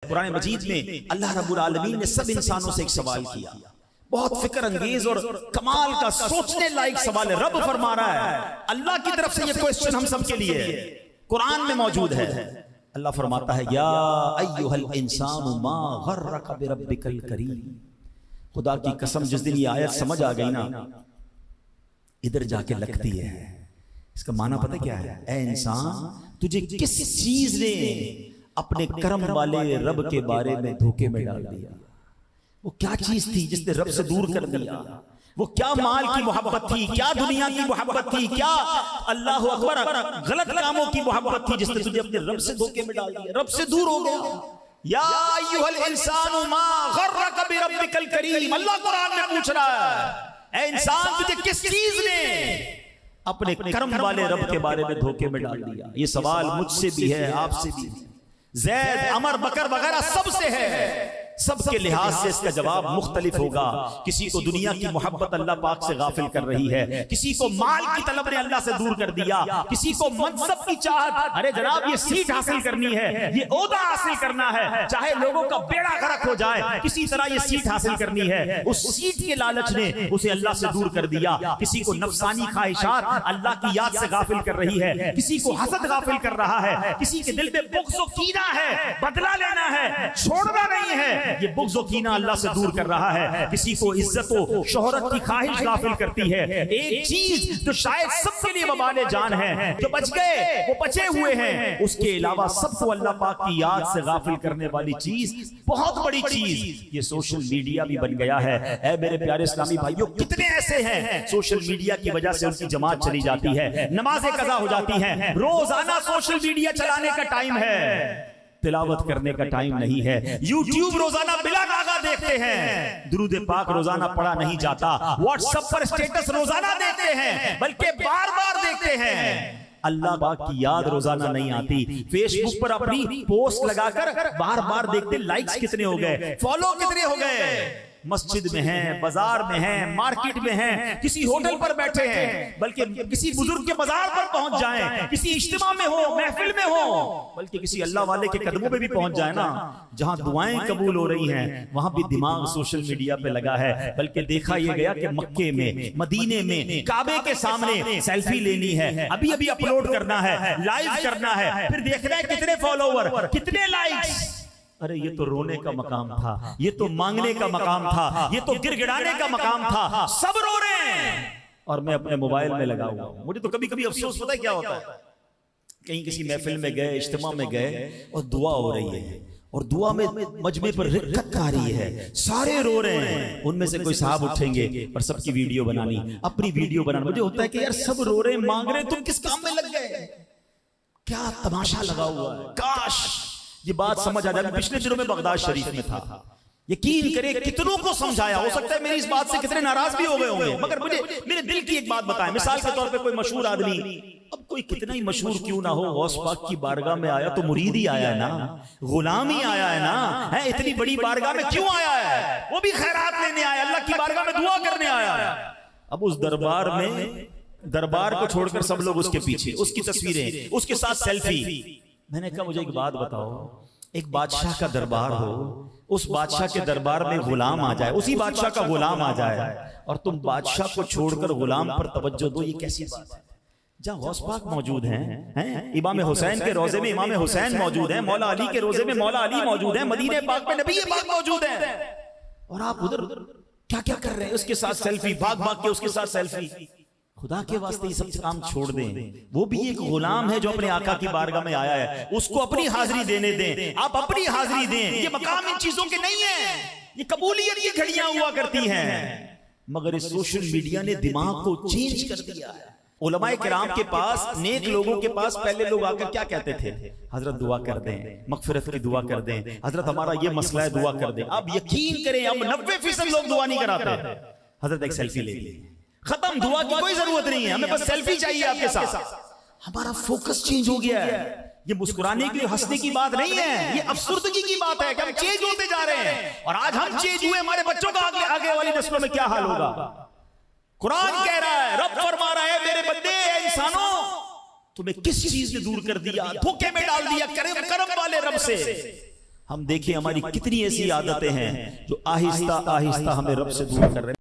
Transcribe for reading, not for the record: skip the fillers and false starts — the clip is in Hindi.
कुरान मजीद में अल्लाह रब्बुल आलमीन ने सब इंसानों से एक सवाल किया, बहुत फिक्र अंगेज और कमाल का सोचने लायक सवाल है। रब फरमा रहा है, अल्लाह की तरफ से ये क्वेश्चन हम सब के लिए कुरान में मौजूद है। अल्लाह फरमाता है, या अय्युहल इंसानु मा गर्रका बिरब्बिकल करीम। खुदा की कसम, जिस दिन ये आयत समझ आ गई ना, इधर जाके लगती है। इसका माना पता क्या है? ऐ इंसान, तुझे किस चीज ने अपने कर्म वाले रब के बारे में धोखे में डाल दिया? वो क्या चीज थी जिसने रब से दूर कर दिया? वो क्या माल की मोहब्बत थी, क्या दुनिया की मोहब्बत थी, क्या अल्लाह अकबर गलत कामों की मोहब्बत थी जिसने तुझे अपने रब से धोखे में डाल दिया, रब से दूर हो गया? या अय्युहल इंसानु मा गर्रका बिरब्बिकल करीम। अल्लाह कुरान में पूछ रहा है, ऐ इंसान, तुझे किस चीज ने अपने कर्म वाले रब के बारे में धोखे में डाल दिया? ये सवाल मुझसे भी है, आपसे भी, जैद, अमर, बकर वगैरह सबसे है। सबके लिहाज से इसका जवाब मुख्तलिफ होगा। किसी को दुनिया की मोहब्बत अल्लाह पाक से गाफिल कर रही है, किसी को माल की तलब ने अल्लाह से दूर कर दिया, किसी को मनसब की चाहत, अरे जनाब ये सीट हासिल करनी है, ये ओहदा हासिल करना है, चाहे लोगों का बेड़ा गर्क हो जाए, किसी तरह ये सीट हासिल करनी है। उस सीट के लालच ने उसे अल्लाह से दूर कर दिया। किसी को नफसानी ख्वाहिशात अल्लाह की याद से गाफिल कर रही है, किसी को हसद गाफिल कर रहा है, किसी के दिल में बुग़्ज़ और कीना है, बदला लेना है, छोड़ना नहीं है, ये बुग़्ज़ और कीना अल्लाह से दूर कर रहा है। किसी को इज्जत और शोहरत की ख्वाहिश गाफिल करती है। एक चीज जो शायद सबके लिए वबाले जान है, जो बच गए वो बचे हुए हैं, उसके अलावा सबको अल्लाह पाक की याद से गाफिल करने वाली चीज, बहुत बड़ी चीज, ये सोशल मीडिया भी बन गया है। ऐ मेरे प्यारे इस्लामी भाइयों, कितने ऐसे हैं सोशल मीडिया की वजह से उनकी जमात चली जाती है, नमाजें कज़ा हो जाती हैं, रोजाना सोशल मीडिया चलाने का टाइम है, तिलावत करने का टाइम नहीं है। यूट्यूब रोजाना बिला नागा देखते हैं, दुरूद पाक रोजाना पढ़ा नहीं जाता, व्हाट्सएप पर स्टेटस रोजाना देखते हैं, बल्कि बार बार देखते हैं, अल्लाह पाक की याद रोजाना नहीं आती। फेसबुक पर अपनी पोस्ट लगाकर बार बार देखते, लाइक्स कितने हो गए, फॉलो कितने हो गए, मस्जिद में हैं, बाजार में हैं, मार्केट में हैं, किसी होटल पर बैठे हैं, बल्कि किसी बुजुर्ग के बाजार पर पहुंच जाएं, किसी इज्तिमा में हो, महफिल में हो, बल्कि किसी अल्लाह वाले के कदमों पे भी पहुंच जाए ना, जहां दुआएं कबूल हो रही हैं, वहां भी दिमाग सोशल मीडिया पे लगा है। बल्कि देखा यह गया कि मक्के में, मदीने में, काबे के सामने सेल्फी लेनी है, अभी अभी अपलोड करना है, लाइव करना है, फिर देखना है कितने फॉलोवर, कितने लाइक्स। अरे ये तो रोने का मकाम था, ये तो मांगने का मकाम था, ये तो गिड़गिड़ाने का मकाम था, सब रो रहे हैं और मैं अपने मोबाइल में लगा हुआ हूं। मुझे तो कभी कभी अफसोस पता है क्या होता है, कहीं किसी महफिल में गए, इज्तिमा में गए और दुआ हो रही है, और दुआ में मजमे पर रिक्कत आ रही है, सारे रो रहे हैं, उनमें से कोई साहब उठेंगे और सबकी वीडियो बनानी, अपनी वीडियो बनाना। मुझे होता है कि यार सब रो रहे हैं, मांग रहे हैं, तुम किस काम में लग गए? क्या तमाशा लगा हुआ है। काश ये बात समझ आ जाए। पिछले दिनों में बगदाद शरीफ में था, यकीन करे कितनों को समझाया, हो सकता है मेरी इस बात से कितने नाराज भी हो गए होंगे, मगर मुझे मेरे दिल की एक बात बताएं। मिसाल के तौर पे कोई मशहूर आदमी, अब कोई कितना ही मशहूर क्यों ना हो, गौस पाक की बारगाह में आया तो मुरीद ही आया है ना, गुलाम ही आया है ना, है इतनी बड़ी बारगाह में क्यों आया है? वो भी खैरात लेने आया, अल्लाह की बारगाह में दुआ करने आया है। अब उस दरबार में, दरबार को छोड़कर सब लोग उसके पीछे, उसकी तस्वीरें, उसके साथ सेल्फी। मैंने कहा मुझे एक बात बताओ, एक बादशाह का दरबार हो, उस बादशाह के दरबार में गुलाम आ जाए, उसी बादशाह का गुलाम आ जाए, और तुम बादशाह को छोड़कर गुलाम पर तवज्जो दो, ये कैसी बात है? जहाँ गौस पाक मौजूद हैं, इमाम हुसैन के रोजे में इमाम हुसैन मौजूद हैं, मौला अली के रोजे में मौला अली मौजूद हैं, मदीने पाक में नबी पाक मौजूद हैं, और आप उधर क्या क्या कर रहे हैं? उसके साथ सेल्फी, भाग भाग के उसके साथ सेल्फी। खुदा के वास्ते ये सब काम छोड़ दें। वो भी एक गुलाम है जो अपने आका की बारगाह में आया है, उसको अपनी हाजिरी देने दें, आप अपनी हाजिरी दें। ये मकाम इन चीजों के नहीं है, ये कबूलियत की घड़ियां हुआ करती हैं, मगर इस सोशल मीडिया ने दिमाग को चेंज कर दिया है। उलमाए किराम के पास, नेक लोगों के पास पहले लोग आकर क्या कहते थे? हजरत दुआ कर दें, मगफिरत की दुआ कर दें, हजरत हमारा ये मसला है दुआ कर दें। अब यकीन करें, अब 90% लोग दुआ नहीं कराते। हजरत एक सेल्फी ले ली, खत्म, दुआ की कोई जरूरत नहीं है, हमें बस सेल्फी चाहिए आपके साथ। हमारा फोकस चेंज हो गया है। ये मुस्कुराने की, हंसने की बात नहीं है, ये अफसुर्दगी की बात है कि हम चेंज होते जा रहे हैं, और आज हम चेंज हुए, हमारे बच्चों का आगे वाली नस्लों में क्या हाल होगा? कुरान कह रहा है, रब फरमा रहा है, मेरे बंदे इंसानों, तुम्हें किस चीज ने दूर कर दिया, धोखे में डाल दिया कर्म वाले रब से। हम देखें हमारी कितनी ऐसी आदतें हैं जो आहिस्ता आहिस्ता हमें रब से दूर कर रहे हैं।